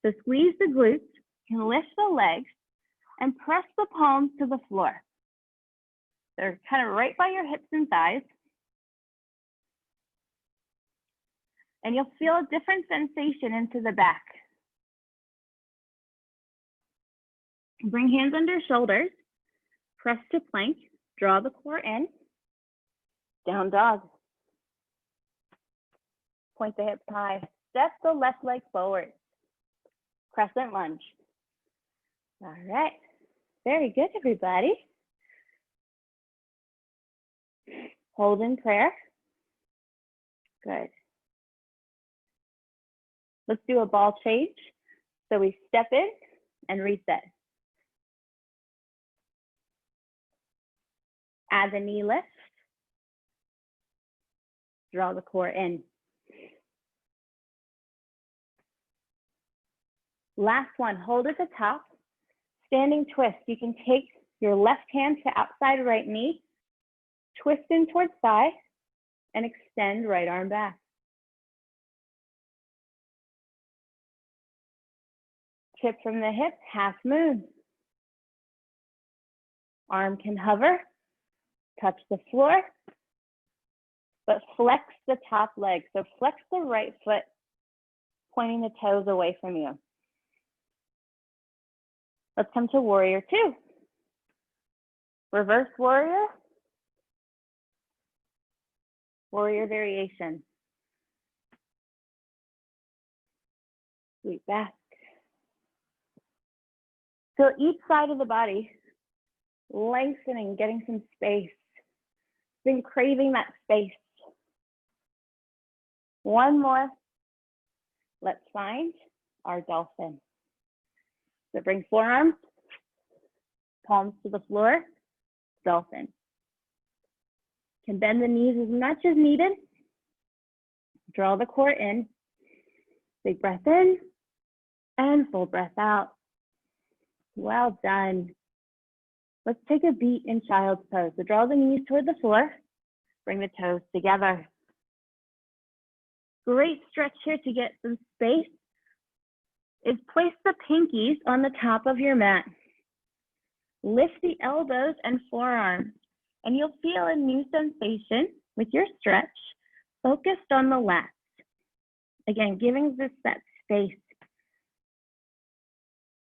So squeeze the glutes, you can lift the legs, and press the palms to the floor. They're kind of right by your hips and thighs. And you'll feel a different sensation into the back. Bring hands under shoulders, press to plank, draw the core in, down dog. Point the hips high, step the left leg forward, crescent lunge. All right, very good, everybody. Hold in prayer. Good. Let's do a ball change. So we step in and reset. Add the knee lift. Draw the core in. Last one, hold at the top. Standing twist. You can take your left hand to outside right knee, twist in towards thigh, and extend right arm back. Tip from the hip, half moon. Arm can hover, touch the floor, but flex the top leg. So flex the right foot, pointing the toes away from you. Let's come to warrior two. Reverse warrior, warrior variation. Sweep back. So each side of the body, lengthening, getting some space. Been craving that space. One more. Let's find our dolphin. So bring forearms, palms to the floor, dolphin. Can bend the knees as much as needed. Draw the core in. Big breath in and full breath out. Well done. Let's take a beat in child's pose. So draw the knees toward the floor. Bring the toes together. Great stretch here to get some space is place the pinkies on the top of your mat. Lift the elbows and forearms, and you'll feel a new sensation with your stretch focused on the lats. Again, giving this that space.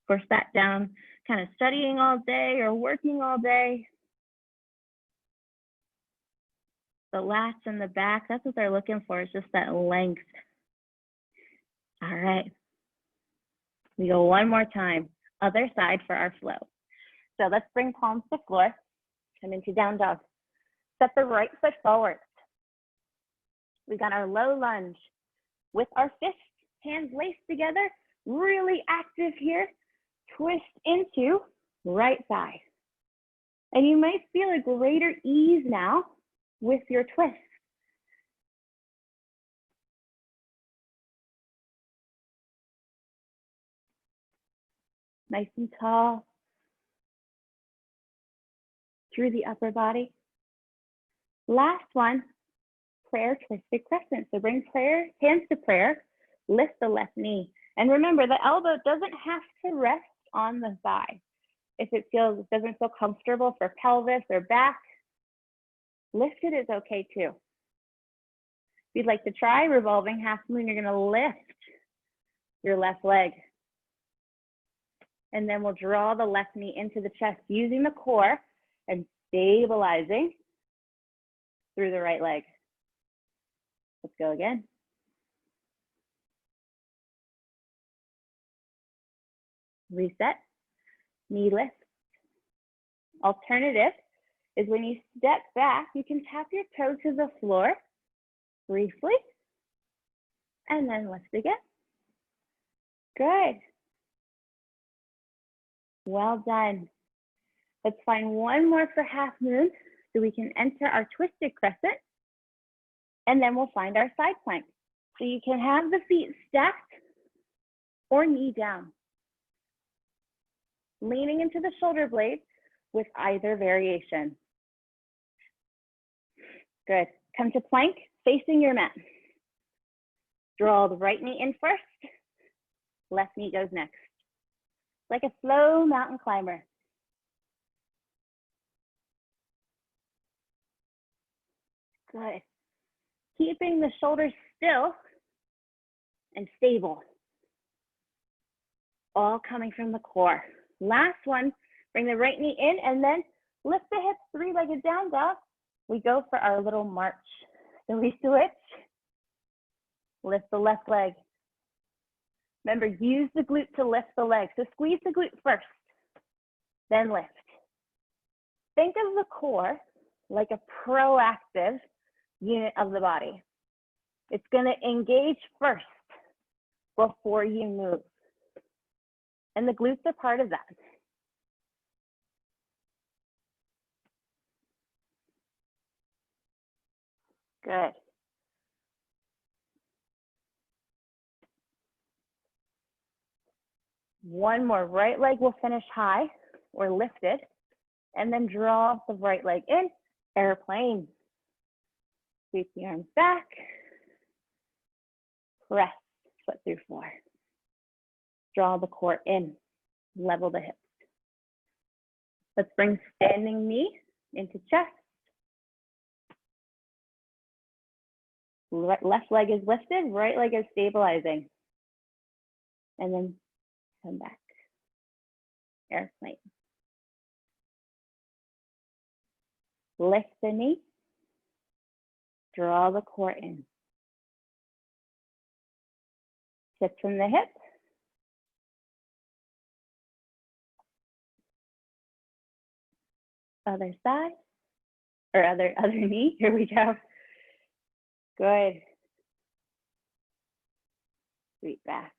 Or sat down, kind of studying all day or working all day. The lats and the back, that's what they're looking for, is just that length. All right. We go one more time, other side for our flow. So let's bring palms to floor, come into down dog. Step the right foot forward. We got our low lunge with our fists, hands laced together, really active here. Twist into right thigh. And you might feel a greater ease now with your twist. Nice and tall through the upper body. Last one, prayer twisted crescent. So bring prayer, hands to prayer, lift the left knee. And remember, the elbow doesn't have to rest on the thigh. If it doesn't feel comfortable for pelvis or back, lifted is okay too. If you'd like to try revolving half moon, you're gonna lift your left leg. And then we'll draw the left knee into the chest using the core and stabilizing through the right leg. Let's go again. Reset, knee lift. Alternative is when you step back, you can tap your toe to the floor briefly, and then lift again. Good. Well done. Let's find one more for half moon so we can enter our twisted crescent, and then we'll find our side plank. So you can have the feet stacked or knee down, leaning into the shoulder blades with either variation. Good. Come to plank, facing your mat. Draw the right knee in first, left knee goes next. Like a slow mountain climber. Good. Keeping the shoulders still and stable. All coming from the core. Last one, bring the right knee in and then lift the hips, three-legged down dog. We go for our little march. So we switch, lift the left leg. Remember, use the glute to lift the leg. So squeeze the glute first, then lift. Think of the core like a proactive unit of the body. It's going to engage first before you move. And the glutes are part of that. Good. One more, right leg will finish high or lifted, and then draw the right leg in, airplane. Sweep the arms back, press, foot through floor. Draw the core in, level the hips. Let's bring standing knee into chest. Left leg is lifted, right leg is stabilizing. And then come back, airplane. Lift the knee, draw the core in. Tip from the hip. Other side, or other knee, here we go. Good. Sweep back.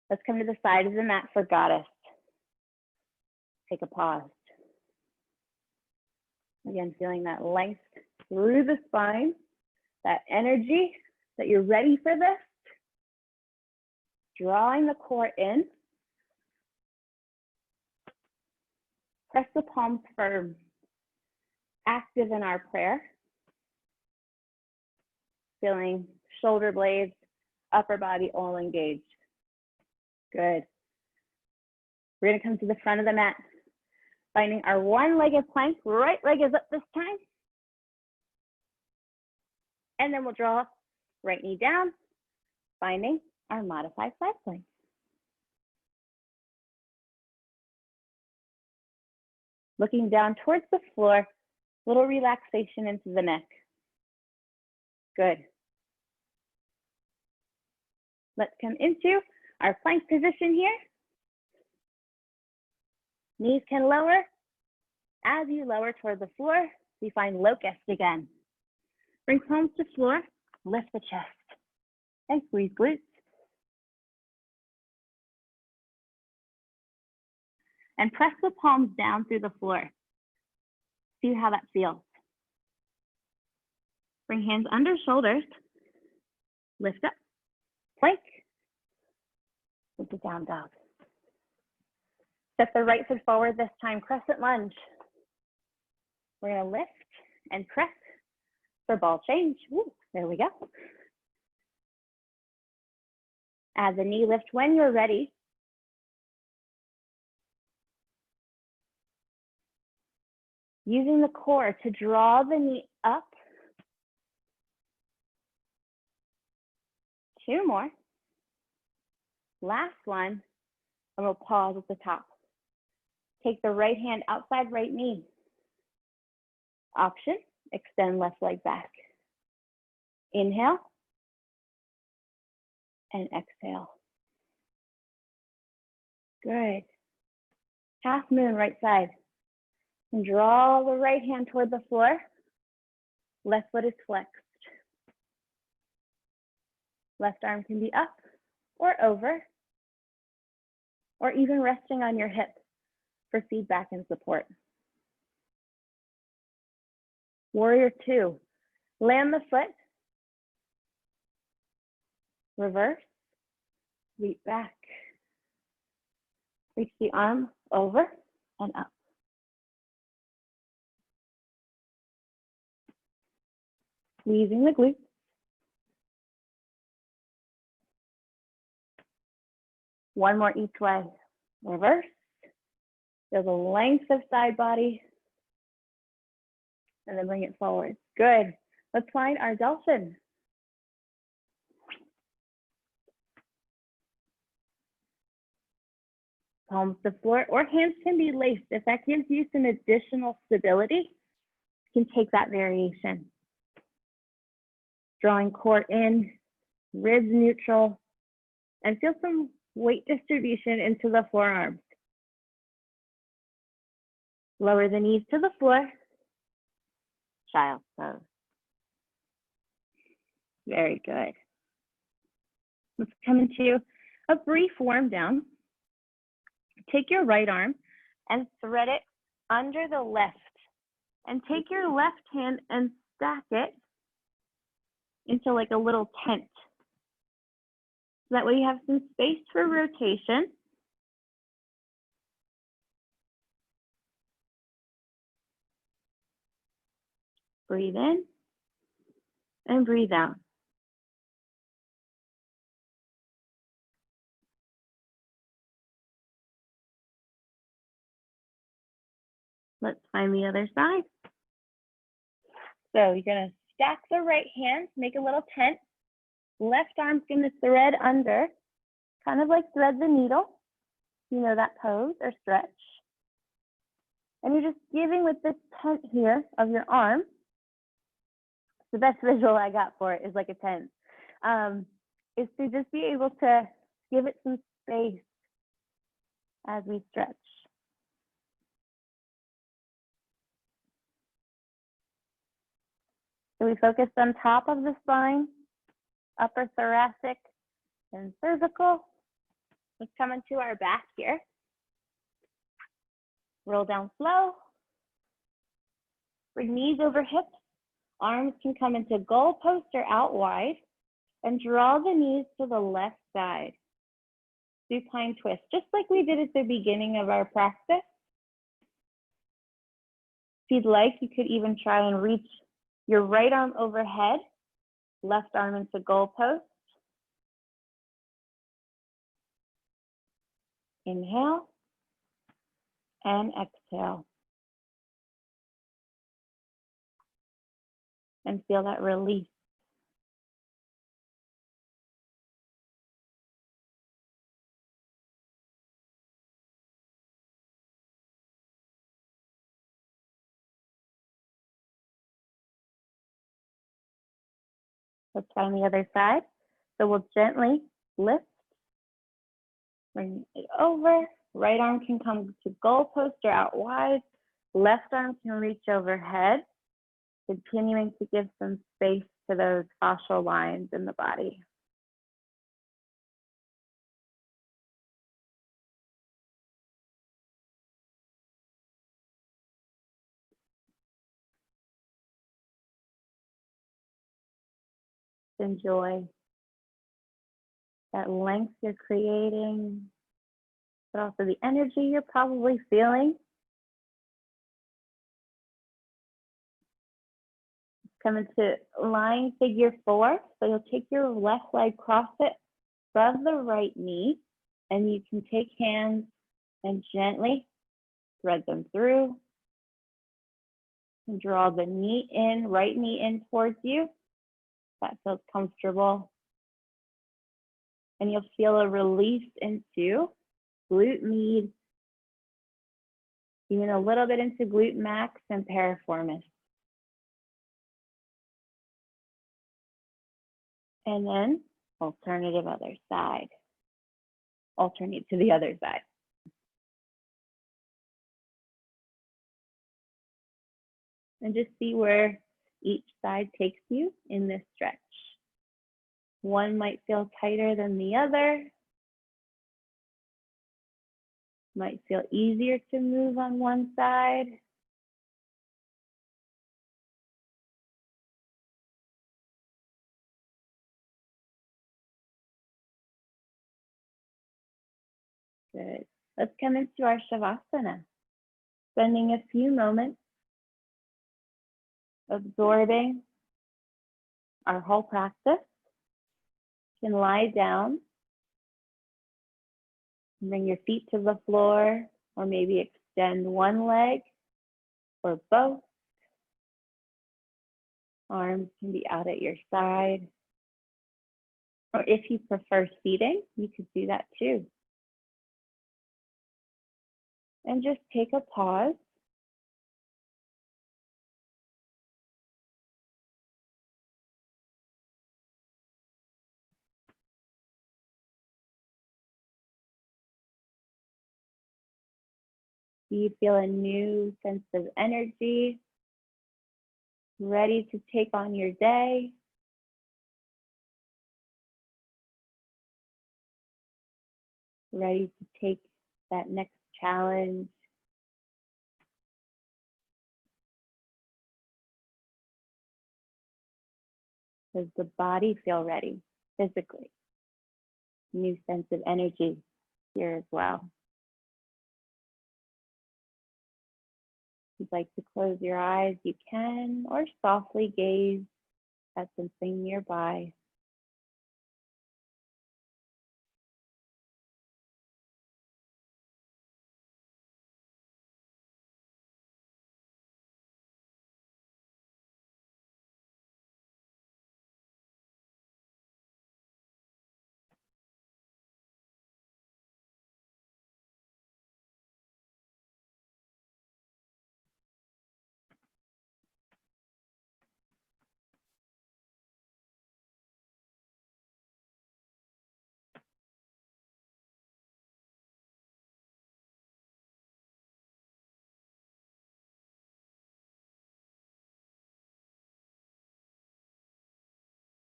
Let's come to the side of the mat for goddess. Take a pause. Again, feeling that length through the spine, that energy that you're ready for this. Drawing the core in. Press the palms firm. Active in our prayer. Feeling shoulder blades, upper body all engaged. Good. We're going to come to the front of the mat. Finding our one-legged plank, right leg is up this time. And then we'll draw right knee down, finding our modified side plank. Looking down towards the floor, little relaxation into the neck. Good. Let's come into our plank position here. Knees can lower. As you lower toward the floor, we find locust again. Bring palms to floor, lift the chest, and squeeze glutes. And press the palms down through the floor. See how that feels. Bring hands under shoulders, lift up, plank, into down dog. Step the right foot forward this time, crescent lunge. We're gonna lift and press for ball change. Ooh, there we go. Add the knee lift when you're ready. Using the core to draw the knee up. 2 more. Last one, and we'll pause at the top. Take the right hand outside right knee. Option, extend left leg back. Inhale and exhale. Good. Half moon right side. And draw the right hand toward the floor. Left foot is flexed. Left arm can be up or over, or even resting on your hip. for feedback and support. Warrior 2, land the foot, reverse, reach back, reach the arm over and up. Squeezing the glutes. One more each way. Reverse. Feel the length of side body. And then bring it forward. Good. Let's find our dolphin. Palms to floor, or hands can be laced. If that gives you some additional stability, you can take that variation. Drawing core in, ribs neutral, and feel some weight distribution into the forearms. Lower the knees to the floor. Child's pose. Very good. Let's come into a brief warm down. Take your right arm and thread it under the left. And take your left hand and stack it into like a little tent. That way you have some space for rotation. Breathe in and breathe out. Let's find the other side. So you're gonna stack the right hand, make a little tent. Left arm's gonna thread under, kind of like thread the needle. You know that pose or stretch. And you're just giving with this tent here of your arm. The best visual I got for it is like a tent. Is to just be able to give it some space as we stretch. So we focused on top of the spine, upper thoracic and cervical. Let's come into our back here. Roll down slow. Bring knees over hips. Arms can come into goal post or out wide. And draw the knees to the left side. Supine twist, just like we did at the beginning of our practice. If you'd like, you could even try and reach your right arm overhead, left arm into goal post. Inhale and exhale. And feel that release. Let's find the other side. So we'll gently lift, bring it over. Right arm can come to goal post or out wide. Left arm can reach overhead, continuing to give some space to those fascial lines in the body. Enjoy that length you're creating, but also the energy you're probably feeling. Come into lying figure 4. So you'll take your left leg, cross it above the right knee, and you can take hands and gently thread them through. And draw the knee in, right knee in towards you. That feels comfortable. And you'll feel a release into glute med, even a little bit into glute max and piriformis. And then alternative other side. Alternate to the other side. And just see where each side takes you in this stretch. One might feel tighter than the other. Might feel easier to move on one side. Good. Let's come into our Shavasana, spending a few moments absorbing our whole practice. You can lie down, bring your feet to the floor, or maybe extend one leg or both. Arms can be out at your side. Or if you prefer seating, you could do that too. And just take a pause. Do you feel a new sense of energy, ready to take on your day? Ready to take that next challenge? Does the body feel ready physically? New sense of energy here as well. If you'd like to close your eyes, you can, or softly gaze at something nearby.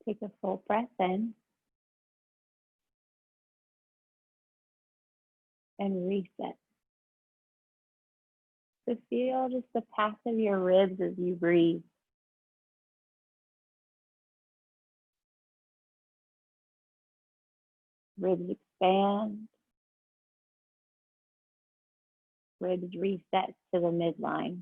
Take a full breath in and reset. So feel just the path of your ribs as you breathe. Ribs expand. Ribs reset to the midline.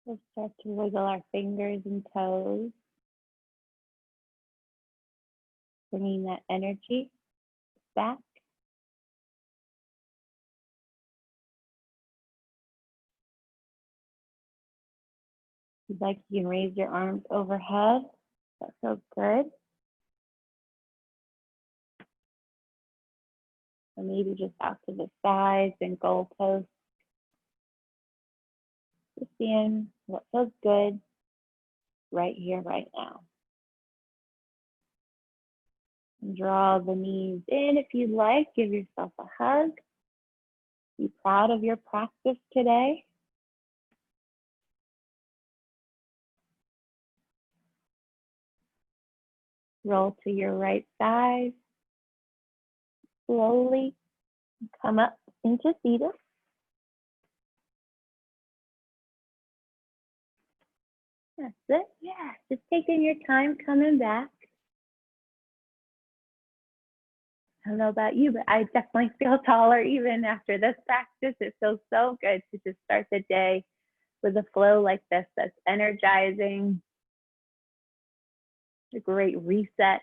We'll start to wiggle our fingers and toes, bringing that energy back. If you'd like, you can raise your arms overhead. That feels good. Or maybe just out to the sides and goalposts. Just seeing what feels good right here, right now. And draw the knees in if you'd like. Give yourself a hug. Be proud of your practice today. Roll to your right side. Slowly come up into seated. That's it. Yeah, just taking your time coming back. I don't know about you, but I definitely feel taller even after this practice. It feels so good to just start the day with a flow like this that's energizing, a great reset.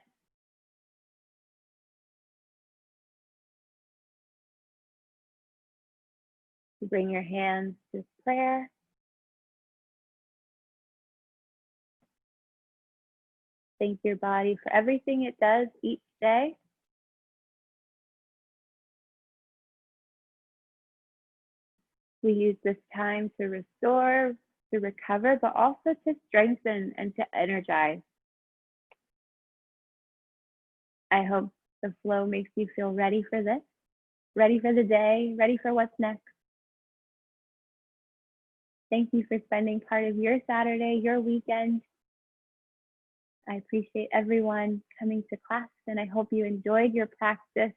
Bring your hands to prayer. Thank your body for everything it does each day. We use this time to restore, to recover, but also to strengthen and to energize. I hope the flow makes you feel ready for this, ready for the day, ready for what's next. Thank you for spending part of your Saturday, your weekend. I appreciate everyone coming to class, and I hope you enjoyed your practice.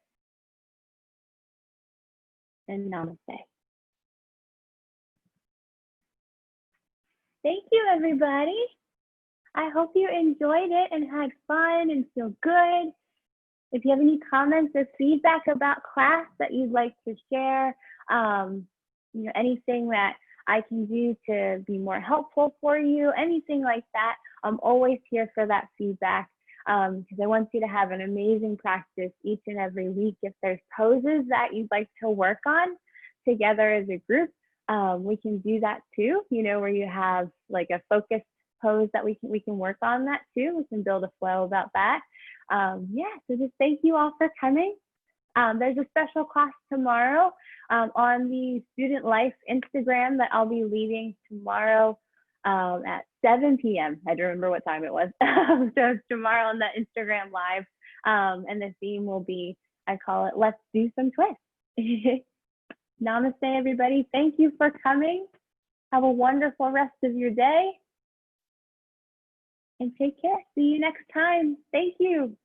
And namaste. Thank you, everybody. I hope you enjoyed it and had fun and feel good. If you have any comments or feedback about class that you'd like to share, anything that I can do to be more helpful for you, anything like that, I'm always here for that feedback because I want you to have an amazing practice each and every week. If there's poses that you'd like to work on together as a group, we can do that too, where you have like a focused pose that we can work on that too. We can build a flow about that. So just thank you all for coming. There's a special class tomorrow on the Student Life Instagram that I'll be leading tomorrow at 7 p.m. I don't remember what time it was. So it's tomorrow on the Instagram Live. And the theme will be, I call it, Let's Do Some Twists. Namaste, everybody. Thank you for coming. Have a wonderful rest of your day. And take care. See you next time. Thank you.